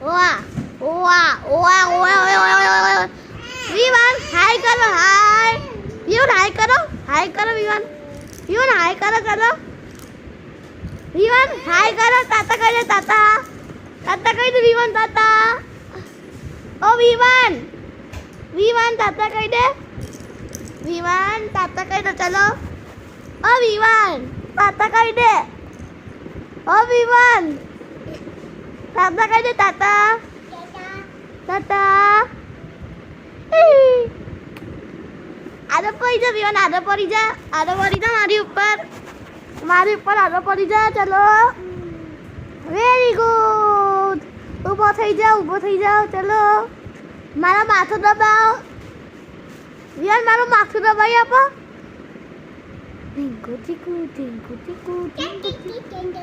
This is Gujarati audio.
વાહ વાહ વાહ વાહ વિવાન હાય કરો હાય વિવાન હાય કરો વિવાન વિવાન હાય કરો વિવાન હાય કરો તાતા કહી દે તાતા કહી દે વિવાન તાતા ઓ વિવાન તાતા કહી દે વિવાન તાતા કહી દે ચલો ઓ વિવાન તાતા કહી દે ઓ વિવાન તાતા કહી દે તાતા આદો પડી જા વિવાન આદો પડી જા મારી ઉપર આદો પડી જા ચલો વેરી ગુડ ઊભો થઈ જાઓ ચલો મારા માથું દબાવો વિવાન મારું માથું દબાવી આપો ટીંકુ ટીંકુ ટીંકુ ટીંકુ ટીંકુ ટીંકુ